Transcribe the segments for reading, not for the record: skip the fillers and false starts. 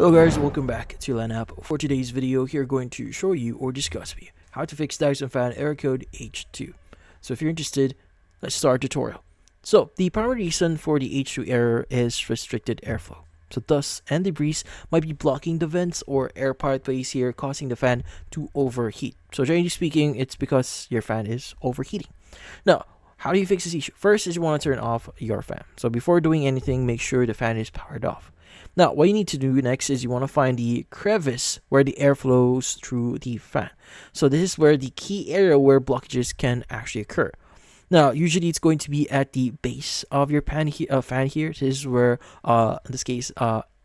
Hello guys, welcome back to LANapp. For today's video, here going to show you or discuss with you how to fix Dyson fan error code H2. So if you're interested, let's start tutorial. So the primary reason for the H2 error is restricted airflow. So dust and debris might be blocking the vents or air pathways here, causing the fan to overheat. So generally speaking, it's because your fan is overheating. Now, how do you fix this issue? First is you want to turn off your fan. So before doing anything, make sure the fan is powered off. Now, what you need to do next is you want to find the crevice where the air flows through the fan. So this is where the key area where blockages can actually occur. Now, usually it's going to be at the base of your fan here. This is where, in this case,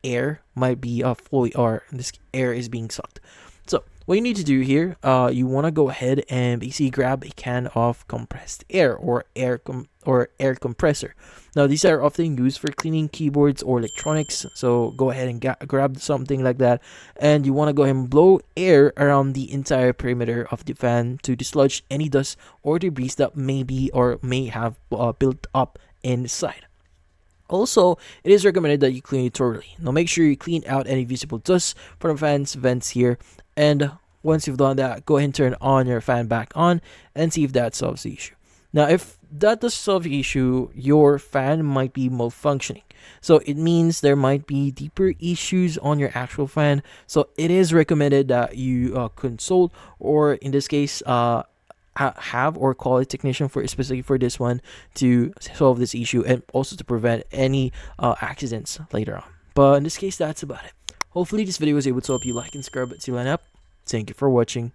air might be flowing, or this air is being sucked. So what you need to do here, you want to go ahead and basically grab a can of compressed air or air compressor. Now these are often used for cleaning keyboards or electronics. So go ahead and grab something like that, and you want to go ahead and blow air around the entire perimeter of the fan to dislodge any dust or debris that may be or may have built up inside. Also, it is recommended that you clean it thoroughly. Now make sure you clean out any visible dust from the fan's vents here, and once you've done that, go ahead and turn on your fan back on and see if that solves the issue. Now if that does solve the issue, your fan might be malfunctioning. So it means there might be deeper issues on your actual fan. So it is recommended that you consult, or in this case, have or call a technician for specifically for this one to solve this issue and also to prevent any accidents later on. But in this case, that's about it. Hopefully this video was able to help you like and subscribe to LANapp. Thank you for watching.